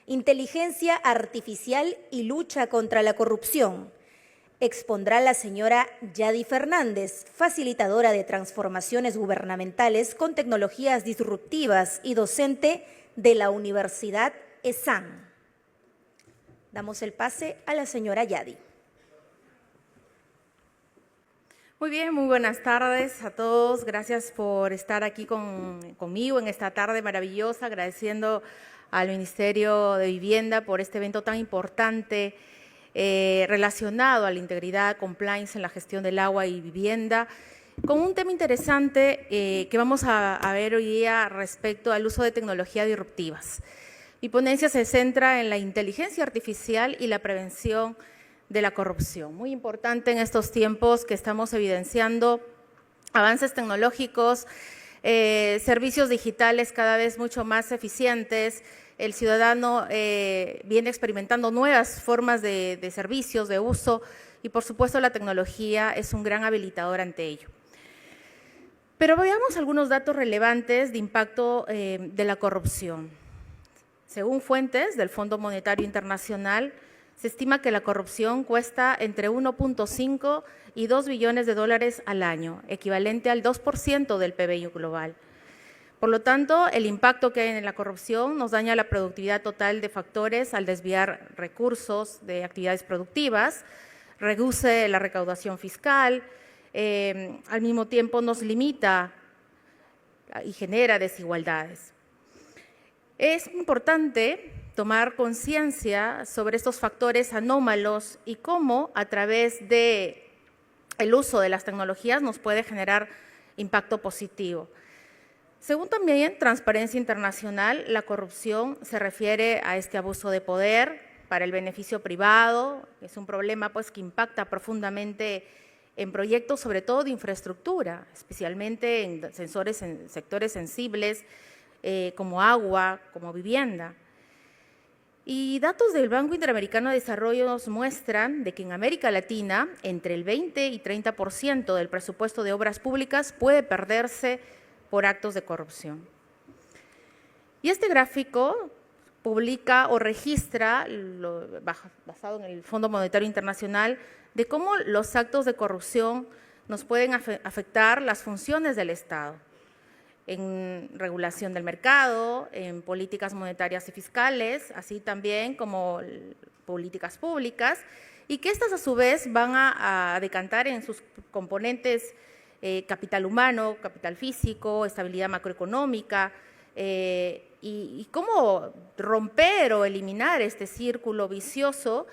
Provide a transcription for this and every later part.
Inteligencia Artificial y Lucha contra la Corrupción. Expondrá la señora Yadi Fernández, facilitadora de transformaciones gubernamentales con tecnologías disruptivas y docente de la Universidad ESAN. Damos el pase a la señora Yadi. Muy bien, muy buenas tardes a todos. Gracias por estar aquí conmigo en esta tarde maravillosa, agradeciendo al Ministerio de Vivienda por este evento tan importante relacionado a la integridad, compliance en la gestión del agua y vivienda, con un tema interesante que vamos a ver hoy día respecto al uso de tecnologías disruptivas. Mi ponencia se centra en la inteligencia artificial y la prevención de la corrupción. Muy importante en estos tiempos que estamos evidenciando avances tecnológicos, servicios digitales cada vez mucho más eficientes. El ciudadano viene experimentando nuevas formas de servicios, de uso, y por supuesto la tecnología es un gran habilitador ante ello. Pero veamos algunos datos relevantes de impacto de la corrupción. Según fuentes del Fondo Monetario Internacional, se estima que la corrupción cuesta entre 1.5 y 2 billones de dólares al año, equivalente al 2% del PBI global. Por lo tanto, el impacto que hay en la corrupción nos daña la productividad total de factores al desviar recursos de actividades productivas, reduce la recaudación fiscal, al mismo tiempo nos limita y genera desigualdades. Es importante tomar conciencia sobre estos factores anómalos y cómo a través del uso de las tecnologías nos puede generar impacto positivo. Según también Transparencia Internacional, la corrupción se refiere a este abuso de poder para el beneficio privado. Es un problema pues, que impacta profundamente en proyectos, sobre todo de infraestructura, especialmente en sectores sensibles como agua, como vivienda. Y datos del Banco Interamericano de Desarrollo nos muestran de que en América Latina entre el 20 y 30% del presupuesto de obras públicas puede perderse por actos de corrupción. Y este gráfico publica o registra, basado en el Fondo Monetario Internacional, de cómo los actos de corrupción nos pueden afectar las funciones del Estado, en regulación del mercado, en políticas monetarias y fiscales, así también como políticas públicas, y que estas a su vez van a decantar en sus componentes capital humano, capital físico, estabilidad macroeconómica, y cómo romper o eliminar este círculo vicioso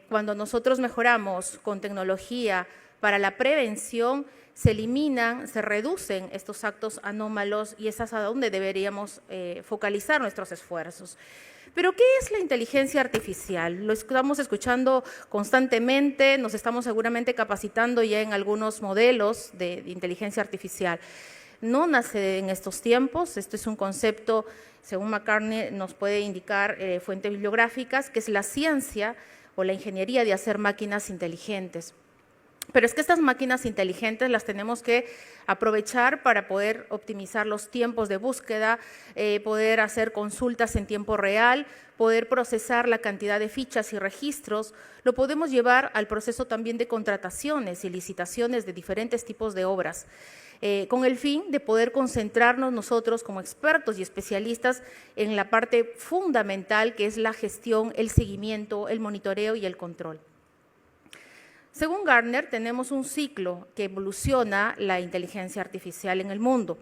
cuando nosotros mejoramos con tecnología para la prevención. Se eliminan, se reducen estos actos anómalos y es a donde deberíamos focalizar nuestros esfuerzos. Pero, ¿qué es la inteligencia artificial? Lo estamos escuchando constantemente, nos estamos seguramente capacitando ya en algunos modelos de inteligencia artificial. No nace en estos tiempos, esto es un concepto, según McCartney nos puede indicar fuentes bibliográficas, que es la ciencia o la ingeniería de hacer máquinas inteligentes. Pero es que estas máquinas inteligentes las tenemos que aprovechar para poder optimizar los tiempos de búsqueda, poder hacer consultas en tiempo real, poder procesar la cantidad de fichas y registros. Lo podemos llevar al proceso también de contrataciones y licitaciones de diferentes tipos de obras, con el fin de poder concentrarnos nosotros como expertos y especialistas en la parte fundamental que es la gestión, el seguimiento, el monitoreo y el control. Según Gartner, tenemos un ciclo que evoluciona la inteligencia artificial en el mundo.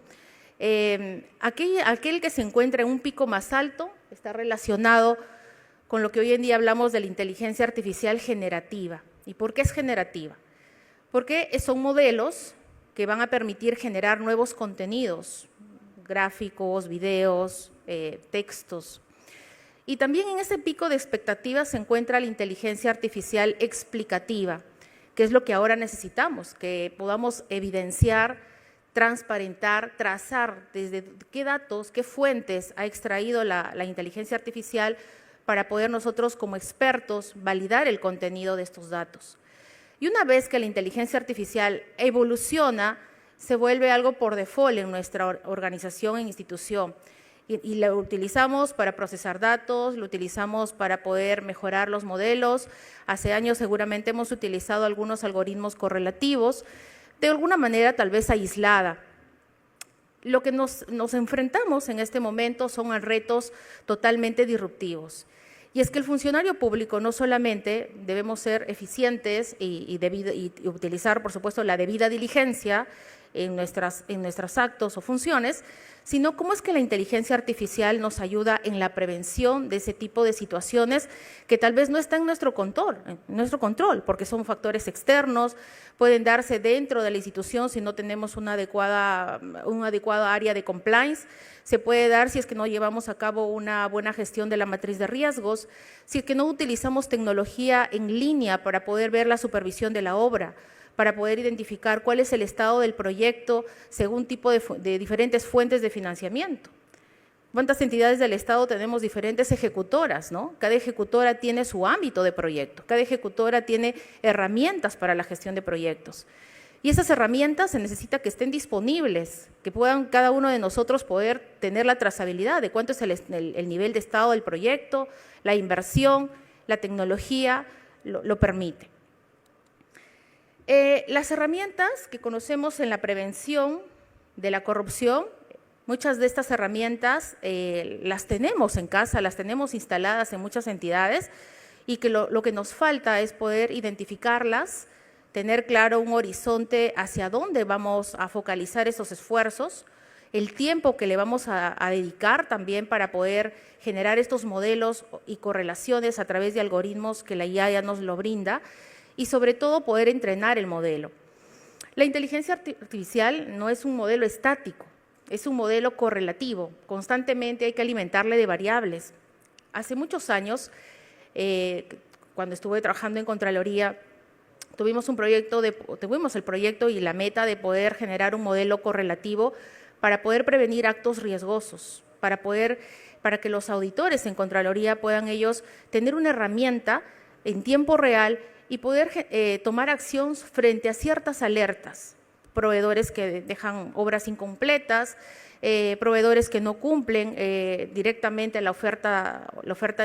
Aquel que se encuentra en un pico más alto está relacionado con lo que hoy en día hablamos de la inteligencia artificial generativa. ¿Y por qué es generativa? Porque son modelos que van a permitir generar nuevos contenidos, gráficos, videos, textos. Y también en ese pico de expectativas se encuentra la inteligencia artificial explicativa, que es lo que ahora necesitamos, que podamos evidenciar, transparentar, trazar desde qué datos, qué fuentes ha extraído la inteligencia artificial para poder nosotros como expertos validar el contenido de estos datos. Y una vez que la inteligencia artificial evoluciona, se vuelve algo por default en nuestra organización e institución. y lo utilizamos para procesar datos, lo utilizamos para poder mejorar los modelos. Hace años seguramente hemos utilizado algunos algoritmos correlativos, de alguna manera tal vez aislada. Lo que nos enfrentamos en este momento son a retos totalmente disruptivos. Y es que el funcionario público no solamente debemos ser eficientes y utilizar, por supuesto, la debida diligencia en nuestros actos o funciones, sino cómo es que la inteligencia artificial nos ayuda en la prevención de ese tipo de situaciones que tal vez no están en nuestro control, porque son factores externos, pueden darse dentro de la institución si no tenemos una adecuada área de compliance, se puede dar si es que no llevamos a cabo una buena gestión de la matriz de riesgos, si es que no utilizamos tecnología en línea para poder ver la supervisión de la obra, para poder identificar cuál es el estado del proyecto según tipo de diferentes fuentes de financiamiento. ¿Cuántas entidades del Estado tenemos diferentes ejecutoras, ¿no? Cada ejecutora tiene su ámbito de proyecto, cada ejecutora tiene herramientas para la gestión de proyectos. Y esas herramientas se necesita que estén disponibles, que puedan cada uno de nosotros poder tener la trazabilidad de cuánto es el nivel de estado del proyecto, la inversión, la tecnología lo permite. Las herramientas que conocemos en la prevención de la corrupción, muchas de estas herramientas las tenemos en casa, las tenemos instaladas en muchas entidades y que lo que nos falta es poder identificarlas, tener claro un horizonte hacia dónde vamos a focalizar esos esfuerzos, el tiempo que le vamos a dedicar también para poder generar estos modelos y correlaciones a través de algoritmos que la IA ya nos lo brinda, y sobre todo poder entrenar el modelo. La inteligencia artificial no es un modelo estático, es un modelo correlativo, constantemente hay que alimentarle de variables. Hace muchos años, cuando estuve trabajando en Contraloría, tuvimos el proyecto y la meta de poder generar un modelo correlativo para poder prevenir actos riesgosos, para que los auditores en Contraloría puedan ellos tener una herramienta en tiempo real y poder tomar acción frente a ciertas alertas, proveedores que dejan obras incompletas, proveedores que no cumplen directamente la oferta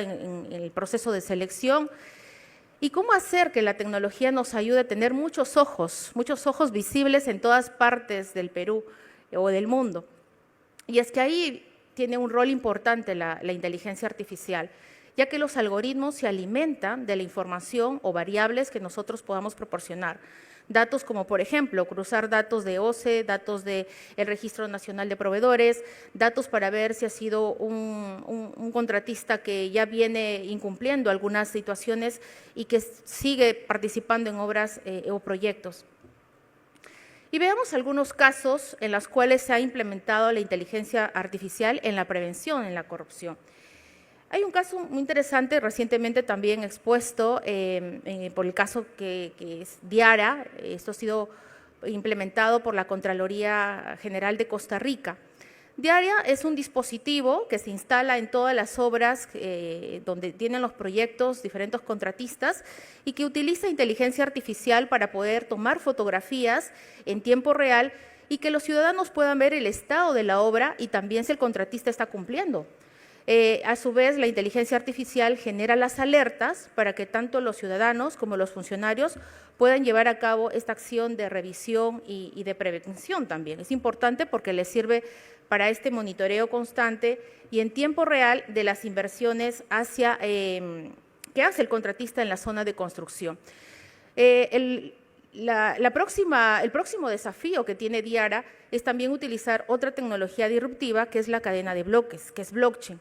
en el proceso de selección, y cómo hacer que la tecnología nos ayude a tener muchos ojos visibles en todas partes del Perú o del mundo. Y es que ahí tiene un rol importante la inteligencia artificial, ya que los algoritmos se alimentan de la información o variables que nosotros podamos proporcionar. Datos como, por ejemplo, cruzar datos de OCE, datos del Registro Nacional de Proveedores, datos para ver si ha sido un contratista que ya viene incumpliendo algunas situaciones y que sigue participando en obras o proyectos. Y veamos algunos casos en los cuales se ha implementado la inteligencia artificial en la prevención, en la corrupción. Hay un caso muy interesante, recientemente también expuesto por el caso que es Diara. Esto ha sido implementado por la Contraloría General de Costa Rica. Diara es un dispositivo que se instala en todas las obras donde tienen los proyectos diferentes contratistas y que utiliza inteligencia artificial para poder tomar fotografías en tiempo real y que los ciudadanos puedan ver el estado de la obra y también si el contratista está cumpliendo. A su vez, la inteligencia artificial genera las alertas para que tanto los ciudadanos como los funcionarios puedan llevar a cabo esta acción de revisión y de prevención también. Es importante porque les sirve para este monitoreo constante y en tiempo real de las inversiones que hace el contratista en la zona de construcción. El próximo desafío que tiene Diara es también utilizar otra tecnología disruptiva que es la cadena de bloques, que es blockchain,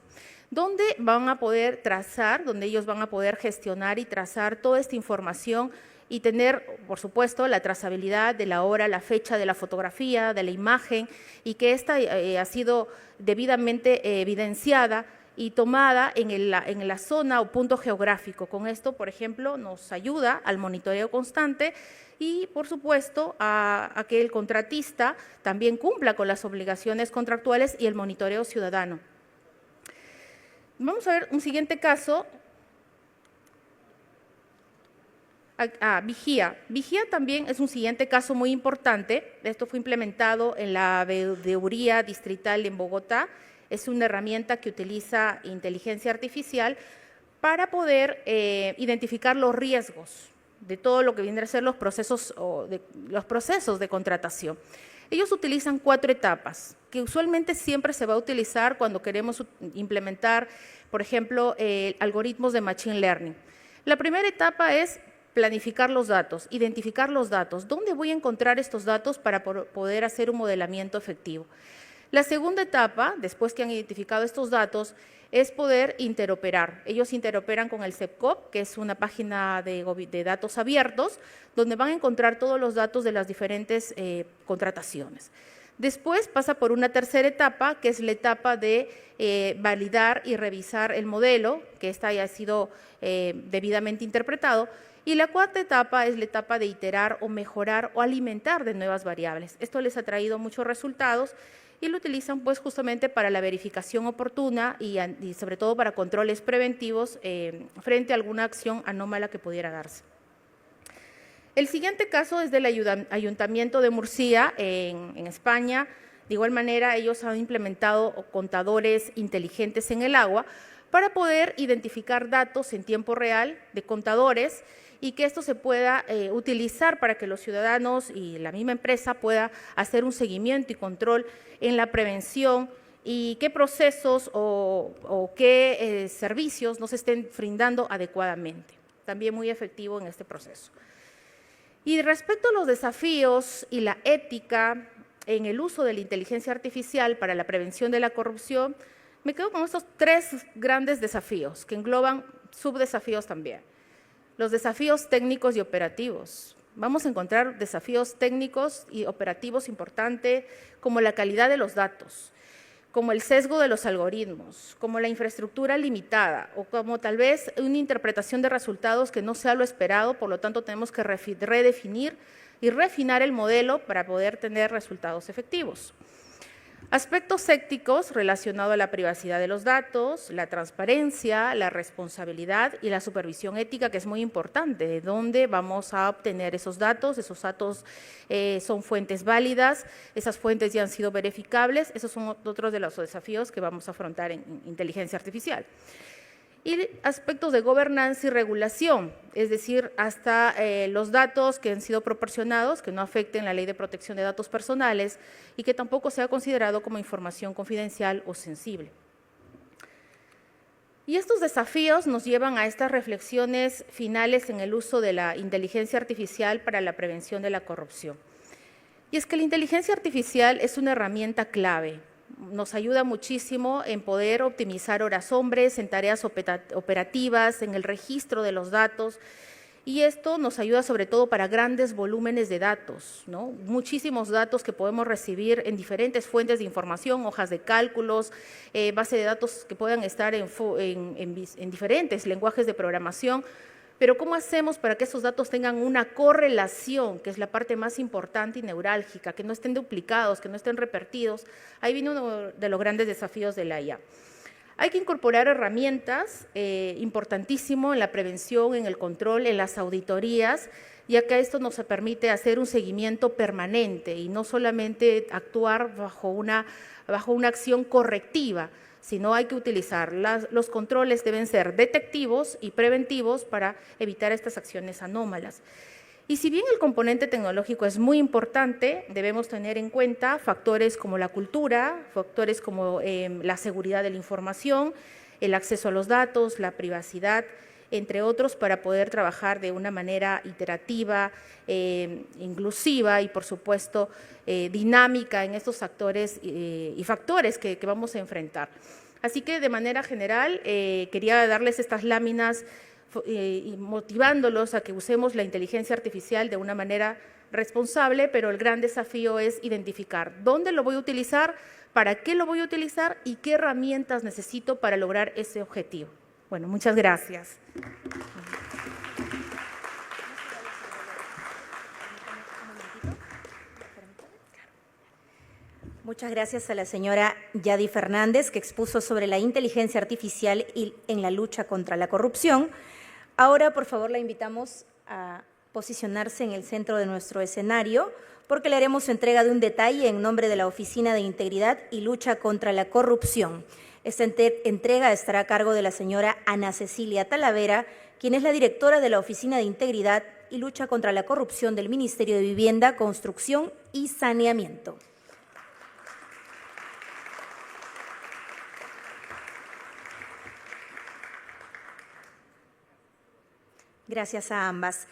donde van a poder trazar, donde ellos van a poder gestionar y trazar toda esta información y tener, por supuesto, la trazabilidad de la hora, la fecha de la fotografía, de la imagen y que esta ha sido debidamente evidenciada y tomada en la zona o punto geográfico. Con esto, por ejemplo, nos ayuda al monitoreo constante y, por supuesto, a que el contratista también cumpla con las obligaciones contractuales y el monitoreo ciudadano. Vamos a ver un siguiente caso. Vigía. Vigía también es un siguiente caso muy importante. Esto fue implementado en la veeduría distrital en Bogotá, Es una herramienta que utiliza inteligencia artificial para poder identificar los riesgos de todo lo que vienen a ser los procesos de contratación. Ellos utilizan 4 etapas, que usualmente siempre se va a utilizar cuando queremos implementar, por ejemplo, algoritmos de Machine Learning. La primera etapa es planificar los datos, identificar los datos. ¿Dónde voy a encontrar estos datos para poder hacer un modelamiento efectivo? La segunda etapa, después que han identificado estos datos, es poder interoperar. Ellos interoperan con el CEPCOP, que es una página de datos abiertos, donde van a encontrar todos los datos de las diferentes contrataciones. Después pasa por una tercera etapa, que es la etapa de validar y revisar el modelo, que esta haya sido debidamente interpretado. Y la cuarta etapa es la etapa de iterar o mejorar o alimentar de nuevas variables. Esto les ha traído muchos resultados y lo utilizan pues justamente para la verificación oportuna y sobre todo para controles preventivos frente a alguna acción anómala que pudiera darse. El siguiente caso es del Ayuntamiento de Murcia, en España. De igual manera, ellos han implementado contadores inteligentes en el agua para poder identificar datos en tiempo real de contadores y que esto se pueda utilizar para que los ciudadanos y la misma empresa pueda hacer un seguimiento y control en la prevención y qué procesos o qué servicios no se estén brindando adecuadamente. También muy efectivo en este proceso. Y respecto a los desafíos y la ética en el uso de la inteligencia artificial para la prevención de la corrupción, me quedo con estos 3 grandes desafíos que engloban subdesafíos también. Los desafíos técnicos y operativos. Vamos a encontrar desafíos técnicos y operativos importantes como la calidad de los datos, como el sesgo de los algoritmos, como la infraestructura limitada o como tal vez una interpretación de resultados que no sea lo esperado, por lo tanto tenemos que redefinir y refinar el modelo para poder tener resultados efectivos. Aspectos éticos relacionados a la privacidad de los datos, la transparencia, la responsabilidad y la supervisión ética, que es muy importante, de dónde vamos a obtener esos datos son fuentes válidas, esas fuentes ya han sido verificables, esos son otros de los desafíos que vamos a afrontar en inteligencia artificial. Y aspectos de gobernanza y regulación, es decir, hasta los datos que han sido proporcionados, que no afecten la Ley de Protección de Datos Personales y que tampoco sea considerado como información confidencial o sensible. Y estos desafíos nos llevan a estas reflexiones finales en el uso de la inteligencia artificial para la prevención de la corrupción. Y es que la inteligencia artificial es una herramienta clave. Nos ayuda muchísimo en poder optimizar horas hombres, en tareas operativas, en el registro de los datos, y esto nos ayuda sobre todo para grandes volúmenes de datos, ¿no? Muchísimos datos que podemos recibir en diferentes fuentes de información, hojas de cálculos, base de datos que puedan estar en diferentes lenguajes de programación. Pero ¿cómo hacemos para que esos datos tengan una correlación, que es la parte más importante y neurálgica, que no estén duplicados, que no estén repetidos? Ahí viene uno de los grandes desafíos de la IA. Hay que incorporar herramientas importantísimo en la prevención, en el control, en las auditorías, ya que esto nos permite hacer un seguimiento permanente y no solamente actuar bajo una acción correctiva, sino hay que utilizar los controles, deben ser detectivos y preventivos para evitar estas acciones anómalas. Y si bien el componente tecnológico es muy importante, debemos tener en cuenta factores como la cultura, factores como la seguridad de la información, el acceso a los datos, la privacidad, entre otros, para poder trabajar de una manera iterativa, inclusiva y, por supuesto, dinámica en estos actores y factores que vamos a enfrentar. Así que, de manera general, quería darles estas láminas y motivándolos a que usemos la inteligencia artificial de una manera responsable, pero el gran desafío es identificar dónde lo voy a utilizar, para qué lo voy a utilizar y qué herramientas necesito para lograr ese objetivo. Bueno, muchas gracias. Muchas gracias a la señora Yadi Fernández, que expuso sobre la inteligencia artificial en la lucha contra la corrupción. Ahora, por favor, la invitamos a posicionarse en el centro de nuestro escenario porque le haremos entrega de un detalle en nombre de la Oficina de Integridad y Lucha contra la Corrupción. Esta entrega estará a cargo de la señora Ana Cecilia Talavera, quien es la directora de la Oficina de Integridad y Lucha contra la Corrupción del Ministerio de Vivienda, Construcción y Saneamiento. Gracias a ambas.